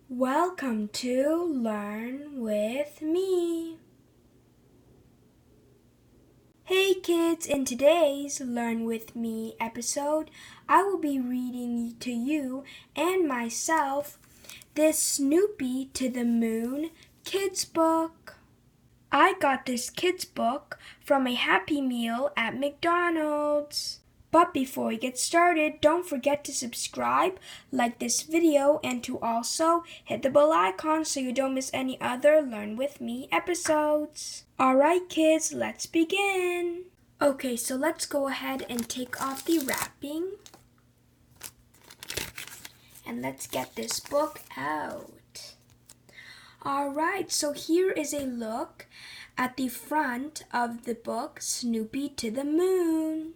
Welcome to Learn with me. Hey kids, in today's Learn with me episode, I will be reading to you and myself this Snoopy to the Moon kids book. I got this kids book from a Happy Meal at McDonald's. But before we get started, don't forget to subscribe, like this video, and to also hit the bell icon so you don't miss any other Learn With Me episodes. Alright kids, let's begin. Okay, so let's go ahead and take off the wrapping. And let's get this book out. Alright, so here is a look at the front of the book, Snoopy to the Moon.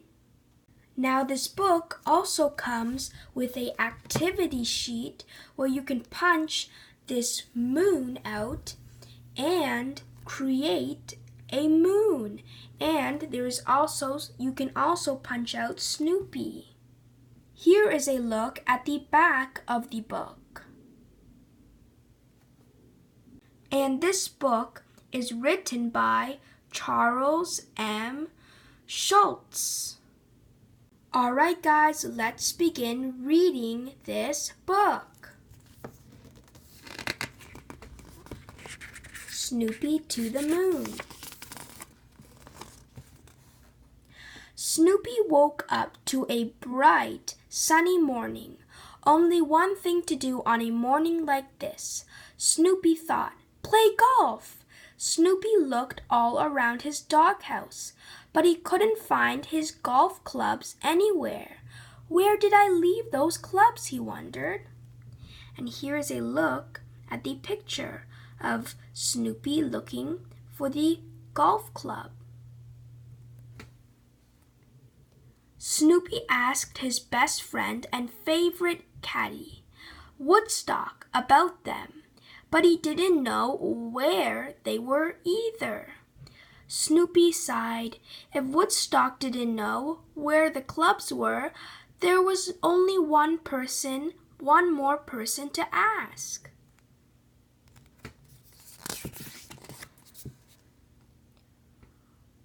Now this book also comes with an activity sheet where you can punch this moon out and create a moon. And you can also punch out Snoopy. Here is a look at the back of the book. And this book is written by Charles M. Schulz. Alright guys, let's begin reading this book. Snoopy to the Moon. Snoopy woke up to a bright, sunny morning. Only one thing to do on a morning like this. Snoopy thought, play golf. Snoopy looked all around his doghouse, but he couldn't find his golf clubs anywhere. Where did I leave those clubs, he wondered. And here is a look at the picture of Snoopy looking for the golf club. Snoopy asked his best friend and favorite caddy, Woodstock, about them, but he didn't know where they were either. Snoopy sighed. If Woodstock didn't know where the clubs were, there was only one more person to ask.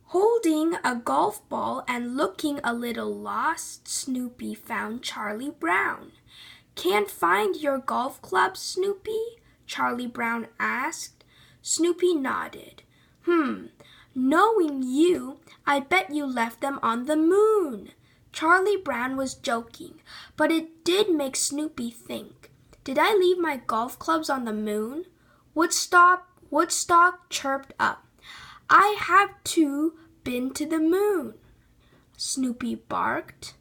Holding a golf ball and looking a little lost, Snoopy found Charlie Brown. Can't find your golf club, Snoopy? Charlie Brown asked. Snoopy nodded. Knowing you, I bet you left them on the moon. Charlie Brown was joking, but it did make Snoopy think. Did I leave my golf clubs on the moon? Woodstock chirped up. I have too been to the moon. Snoopy barked.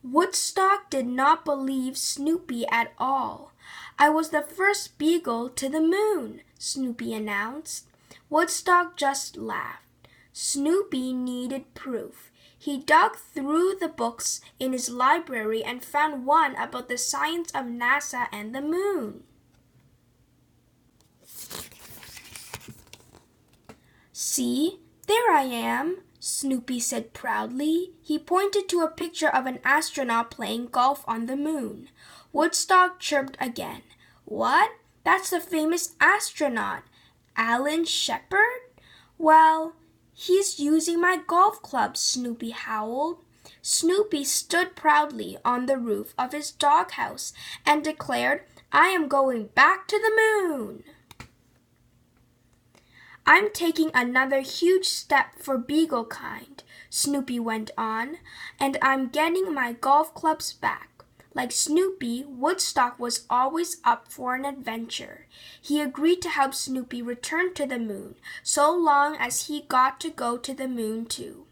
Woodstock did not believe Snoopy at all. I was the first beagle to the moon, Snoopy announced. Woodstock just laughed. Snoopy needed proof. He dug through the books in his library and found one about the science of NASA and the moon. See, there I am, Snoopy said proudly. He pointed to a picture of an astronaut playing golf on the moon. Woodstock chirped again. What? That's the famous astronaut, Alan Shepard? Well, he's using my golf club, Snoopy howled. Snoopy stood proudly on the roof of his doghouse and declared, I am going back to the moon. I'm taking another huge step for beagle kind, Snoopy went on, and I'm getting my golf clubs back. Like Snoopy, Woodstock was always up for an adventure. He agreed to help Snoopy return to the moon, so long as he got to go to the moon too.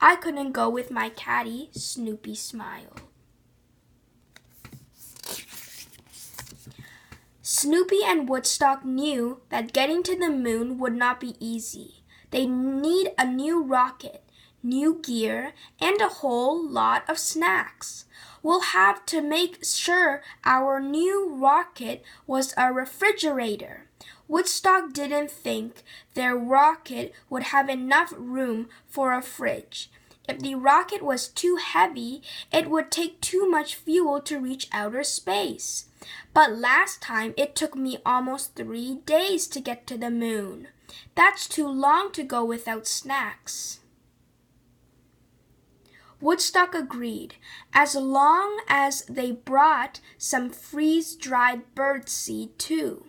I couldn't go with my caddy, Snoopy smiled. Snoopy and Woodstock knew that getting to the moon would not be easy. They'd need a new rocket, new gear, and a whole lot of snacks. We'll have to make sure our new rocket was a refrigerator. Woodstock didn't think their rocket would have enough room for a fridge. If the rocket was too heavy, it would take too much fuel to reach outer space. But last time it took me almost 3 days to get to the moon. That's too long to go without snacks. Woodstock agreed, as long as they brought some freeze-dried birdseed too.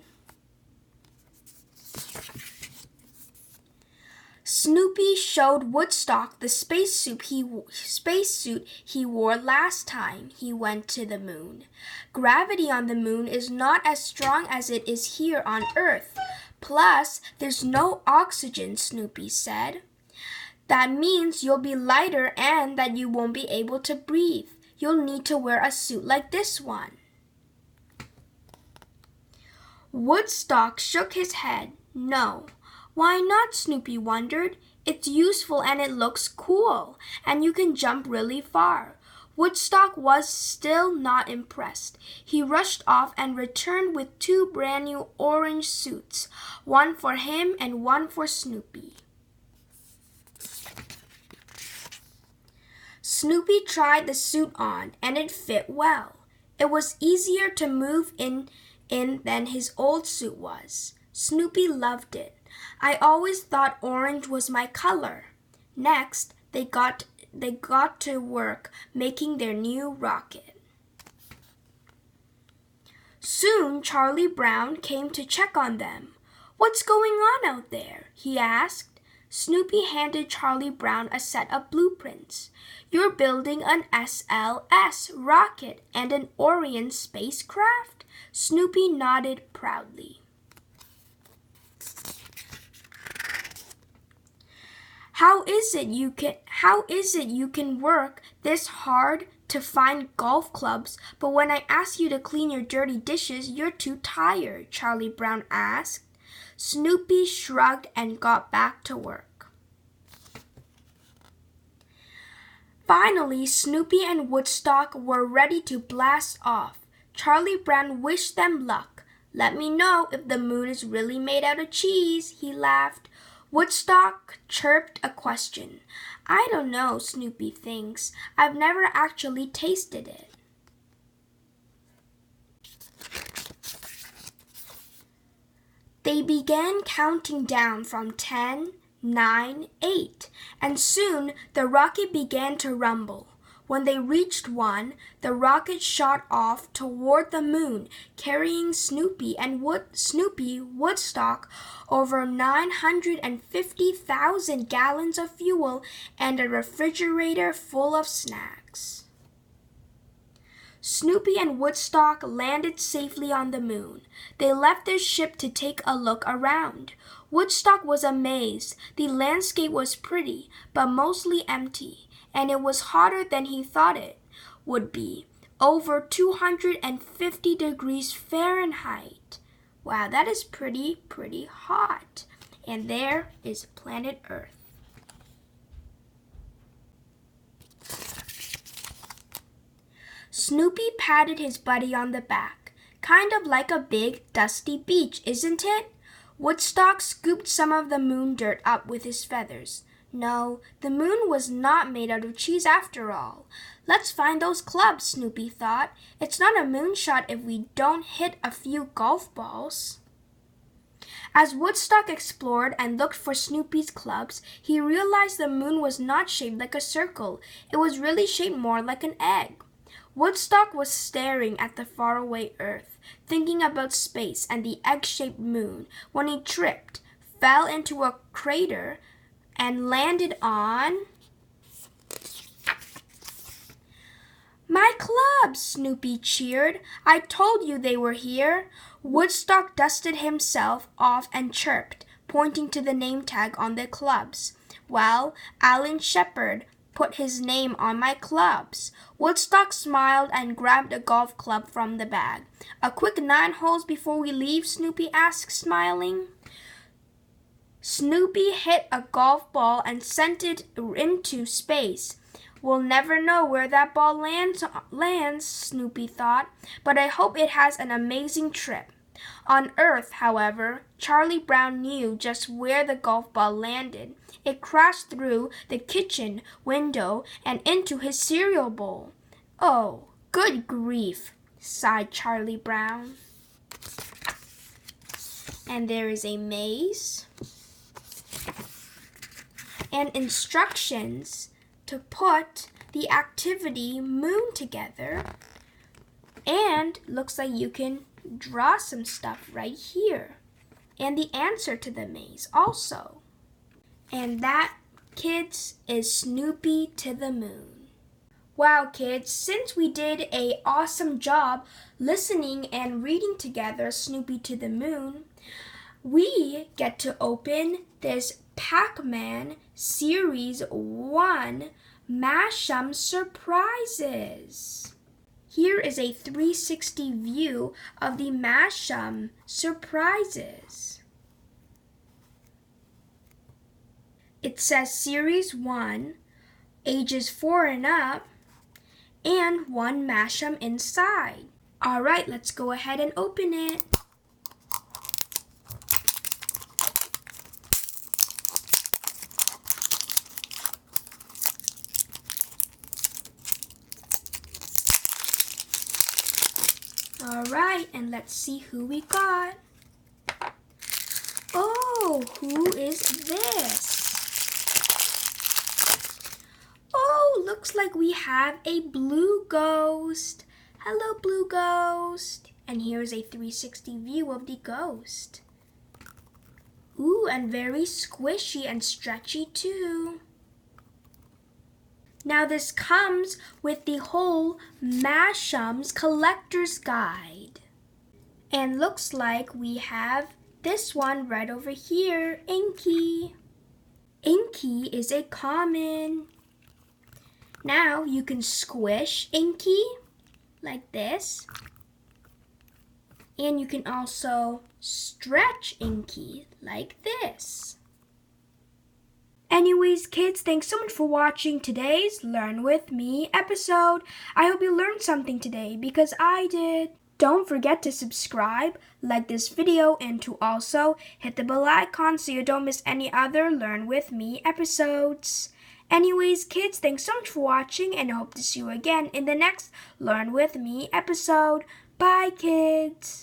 Snoopy showed Woodstock the spacesuit he wore last time he went to the moon. Gravity on the moon is not as strong as it is here on Earth. Plus, there's no oxygen, Snoopy said. That means you'll be lighter and that you won't be able to breathe. You'll need to wear a suit like this one. Woodstock shook his head. No. Why not? Snoopy wondered. It's useful and it looks cool, and you can jump really far. Woodstock was still not impressed. He rushed off and returned with 2 brand new orange suits, one for him and one for Snoopy. Snoopy tried the suit on, and it fit well. It was easier to move in than his old suit was. Snoopy loved it. I always thought orange was my color. Next, they got to work making their new rocket. Soon, Charlie Brown came to check on them. What's going on out there? He asked. Snoopy handed Charlie Brown a set of blueprints. You're building an SLS rocket and an Orion spacecraft? Snoopy nodded proudly. How is it you can work this hard to find golf clubs, but when I ask you to clean your dirty dishes, you're too tired? Charlie Brown asked. Snoopy shrugged and got back to work. Finally, Snoopy and Woodstock were ready to blast off. Charlie Brown wished them luck. Let me know if the moon is really made out of cheese, he laughed. Woodstock chirped a question. I don't know, Snoopy thinks. I've never actually tasted it. They began counting down from 10, 9, 8, and soon the rocket began to rumble. When they reached 1, the rocket shot off toward the moon, carrying Snoopy, Woodstock, over 950,000 gallons of fuel and a refrigerator full of snacks. Snoopy and Woodstock landed safely on the moon. They left their ship to take a look around. Woodstock was amazed. The landscape was pretty, but mostly empty, and it was hotter than he thought it would be, over 250 degrees Fahrenheit. Wow, that is pretty hot. And there is planet Earth. Snoopy patted his buddy on the back. Kind of like a big, dusty beach, isn't it? Woodstock scooped some of the moon dirt up with his feathers. No, the moon was not made out of cheese after all. Let's find those clubs, Snoopy thought. It's not a moonshot if we don't hit a few golf balls. As Woodstock explored and looked for Snoopy's clubs, he realized the moon was not shaped like a circle. It was really shaped more like an egg. Woodstock was staring at the faraway Earth, thinking about space and the egg-shaped moon, when he tripped, fell into a crater, and landed on... My clubs, Snoopy cheered. I told you they were here. Woodstock dusted himself off and chirped, pointing to the name tag on the clubs. Well, Alan Shepard put his name on my clubs. Woodstock smiled and grabbed a golf club from the bag. A quick 9 holes before we leave? Snoopy asked, smiling. Snoopy hit a golf ball and sent it into space. We'll never know where that ball lands, Snoopy thought, but I hope it has an amazing trip. On Earth, however, Charlie Brown knew just where the golf ball landed. It crashed through the kitchen window and into his cereal bowl. "Oh, good grief," sighed Charlie Brown. And there is a maze and instructions to put the activity moon together. And looks like you can draw some stuff right here. And the answer to the maze also. And that, kids, is Snoopy to the moon. Wow, kids, since we did an awesome job listening and reading together Snoopy to the moon, we get to open this Pac-Man Series 1 Mashup Surprises. Here is a 360 view of the Mashup Surprises. It says Series 1, ages 4 and up, and 1 Mashup inside. All right, let's go ahead and open it. All right, and let's see who we got. Oh, who is this? Oh, looks like we have a blue ghost. Hello, blue ghost. And here's a 360 view of the ghost. Ooh, and very squishy and stretchy too. Now this comes with the whole Mashup's Collector's Guide. And looks like we have this one right over here, Inky. Inky is a common. Now you can squish Inky like this. And you can also stretch Inky like this. Anyways, kids, thanks so much for watching today's Learn With Me episode. I hope you learned something today because I did. Don't forget to subscribe, like this video, and to also hit the bell icon so you don't miss any other Learn With Me episodes. Anyways, kids, thanks so much for watching, and I hope to see you again in the next Learn With Me episode. Bye, kids.